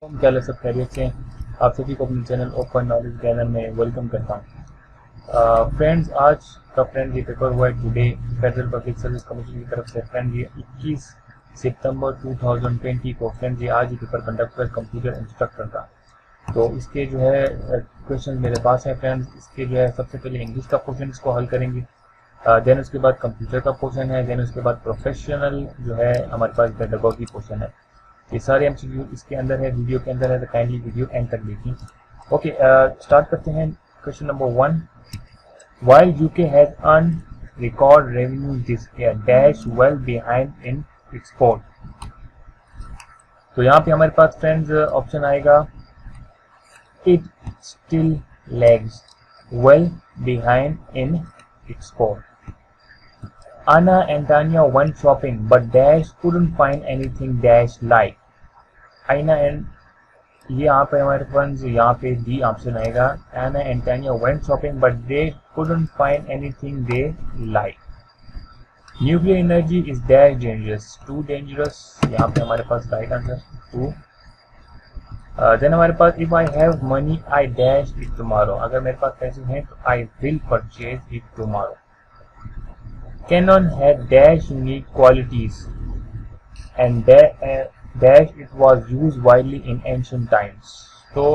क्या सब खैरियत से आप सभी को अपने चैनल ओपन नॉलेज गैदर में वेलकम करता हूँ। फ्रेंड्स, आज का फ्रेंड ये पेपर हुआ है today federal public service commission की तरफ से। फ्रेंड ये 21 सितंबर 2020 को फ्रेंड ये आज ये पेपर कंडक्ट हुआ कंप्यूटर इंस्ट्रक्टर का। तो इसके जो है क्वेश्चन मेरे पास है फ्रेंड्स। इसके जो है सबसे पहले इंग्लिश का क्वेश्चन इसको हल करेंगे, देन उसके बाद कंप्यूटर का क्वेश्चन है, देन उसके बाद प्रोफेशनल जो है हमारे पास पेडागोगी क्वेश्चन है। ये सारे एमसीक्यू इसके अंदर है, वीडियो के अंदर है, तो काइंडली वीडियो एंड तक देखिए। ओके, स्टार्ट करते हैं। Question number 1, while UK has earn record revenue this year dash well behind in export. तो यहाँ पे हमारे पास फ्रेंड्स ऑप्शन आएगा it still lags well behind in export. Anna Antonia went shopping but Dash couldn't find anything Dash like. Anna and ये यहाँ पे हमारे पास यहाँ पे डी ऑप्शन आएगा। Anna Antonia went shopping but they couldn't find anything they like. Nuclear energy is dash dangerous, too dangerous. यहाँ पे हमारे पास राइट आंसर टू। देन हमारे पास if I have money I dash it tomorrow. अगर मेरे पास पैसे हैं तो I will purchase it tomorrow. Canon had dash unique qualities and dash it was used widely in ancient times. तो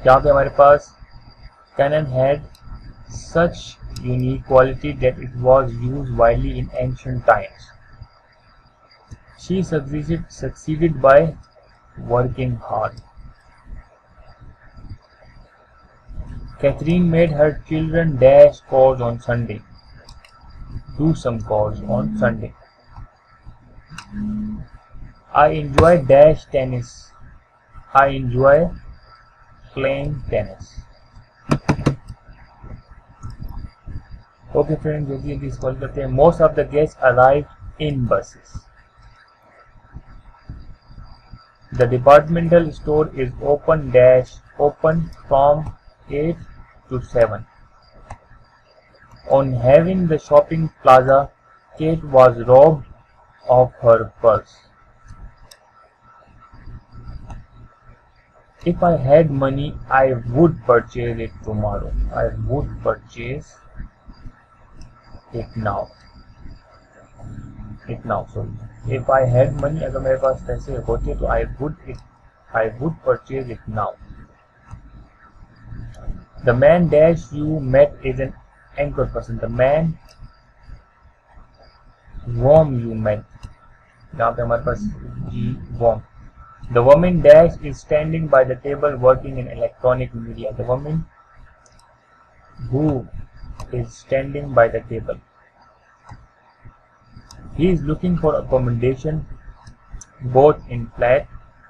यहाँ पे हमारे पास Canon had such unique quality that it was used widely in ancient times. She succeeded by working hard. Catherine made her children dash chores on Sunday. Do some chores on Sunday. I enjoy dash tennis. I enjoy playing tennis. Okay friends, जल्दी जल्दी solve करते हैं। Most of the guests arrived in buses. The departmental store is open from 8 to 7. On having the shopping plaza, Kate was robbed of her purse. If I had money, I would purchase it tomorrow. I would purchase it now. Sorry. If I had money, अगर मेरे पास पैसे होते तो I would purchase it now. The man dash you met is an anchor person. The man whom you met, यहाँ पे हमारे पास whom. The woman dash is standing by the table working in electronic media. The woman who is standing by the table. He is looking for accommodation both in flat.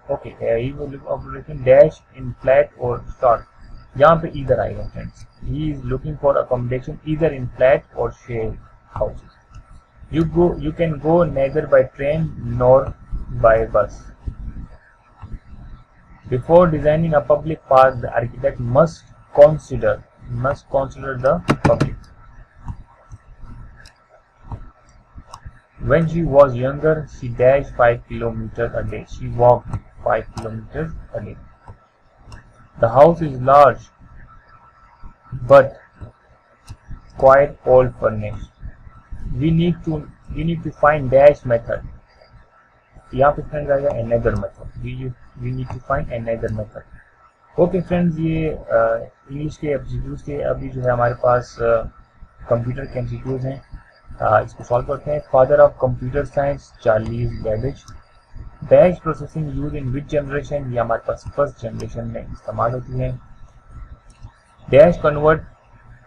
Okay, he will look accommodation dash in flat or short. यहाँ पे either आएगा friends. He is looking for accommodation either in flat or shared houses. You can go neither by train nor by bus. Before designing a public park, the architect must consider the public. When she was younger, she dashed 5 kilometers a day. She walked 5 kilometers a day. The house is large but quite old furnished. We need to find dash method. यहाँ पे friends आएगा another method. We need to find another method. Okay friends, ये English के MCQs थे। अभी जो है हमारे पास कंप्यूटर के एमसीक्यूज हैं, इसको सॉल्व करते हैं। Father of computer science Charles Babbage. Batch processing use in which generation, ये हमारे पास फर्स्ट जनरेशन में इस्तेमाल होती है। Dash convert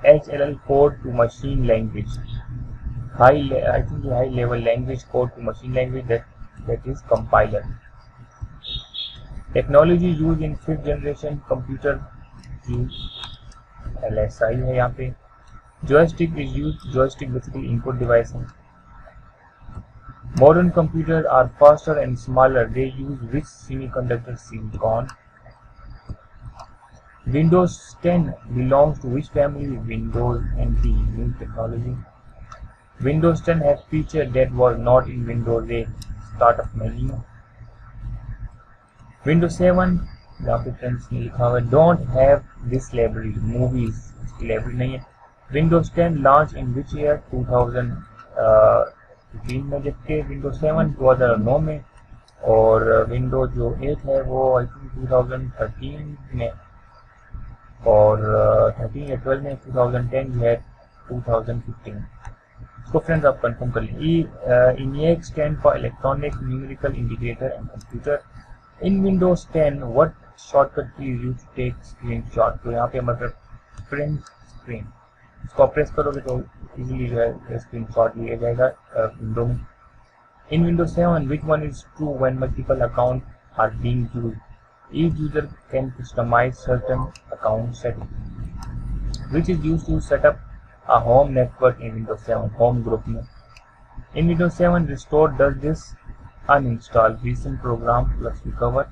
HLL code to machine language, high level language code to machine language that is compiler. Technology use in fifth generation computer की LSI है यहाँ पे। Joystick is use, joystick basically input device है। Modern computers are faster and smaller. They use which semiconductor? Silicon. Windows 10 belongs to which family? Windows NT, new technology. Windows 10 has feature that was not in Windows 8. Startup menu. Windows 7 यहाँ पे friends ने लिखा हुआ है don't have this library, movies इसकी library नहीं है। Windows 10 launch in which year 2015 में, जबकि विंडोज 7 2009 में, और विंडोज जो 8 है वो आई थिंक 2013 में, और 13 या 12 में, 2010 जो है 2015। इसको फ्रेंड्स आप कंफर्म कर लें। ENIAC stand for electronic numerical integrator and computer. In Windows 10 what shortcut की यूज टू टेक स्क्रीनशॉट, तो यहाँ पे हमारे प्रिंट स्क्रीन, इसको प्रेस करोगे तो इजीली जो है स्क्रीनशॉट लिया जाएगा विंडो में। इन Windows 7 which one is true when multiple accounts are being used? Each user can customize certain account settings, which is used to set up a home network in Windows 7 home group में। In Windows 7 restore does this, uninstall recent program plus recover।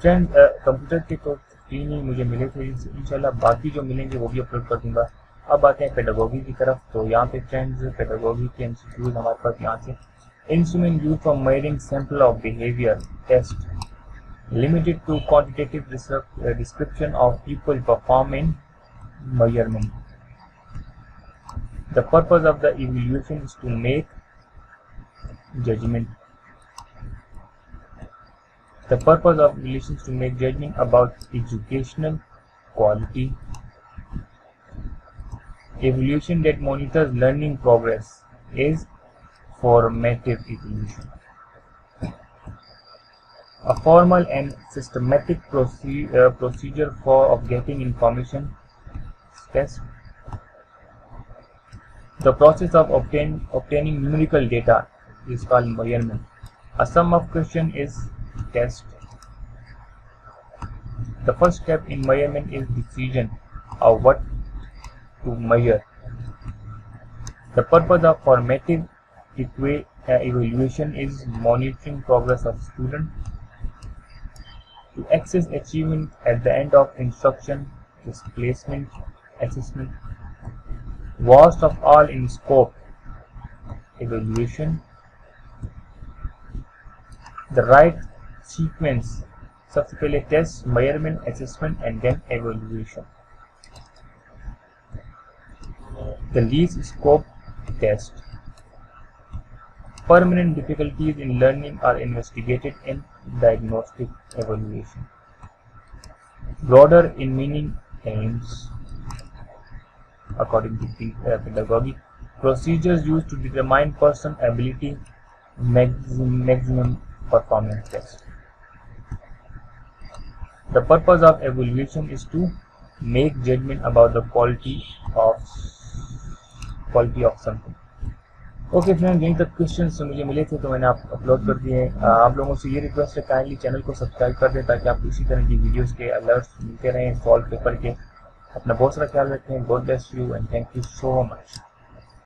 Friend computer के तो 3 ही मुझे मिले थे, इंशाल्लाह बाकी जो मिलेंगे वो भी अपलोड कर दूंगा। अब आते हैं पेडागोगी की तरफ। तो यहाँ पे फ्रेंड्स पेडागोगी के एमसीक्यूज हमारे पास यहाँ से instrument used for measuring sample of behavior test, limited to quantitative description of people performing measurement. The purpose of the evaluation is to make judgment. The purpose of evaluation is to make judgment about educational quality. Evaluation that monitors learning progress is formative evaluation. A formal and systematic procedure of getting information test. The process of obtaining numerical data is called measurement. A sum of question is test. The first step in measurement is decision of what to measure. The purpose of formative evaluation is monitoring progress of student to access achievement at the end of instruction, displacement, assessment. Worst of all in scope evaluation, the right sequence, सबसे पहले test, measurement, assessment and then evaluation. The least scope test. Permanent difficulties in learning are investigated in diagnostic evaluation. Broader in meaning aims, according to pedagogy, procedures used to determine person ability, maximum performance test. The purpose of evaluation is to make judgment about the quality of something. Okay friend, यहीं तक questions मुझे मिले थे तो मैंने आप upload कर दिए। आप लोगों से ये रिक्वेस्ट है काइंडली चैनल को सब्सक्राइब कर दें ताकि आपको इसी तरह की वीडियोस के अलर्ट्स मिलते रहें सॉल्व पेपर के। अपना बहुत सारा ख्याल रखें। God bless you and thank you so much.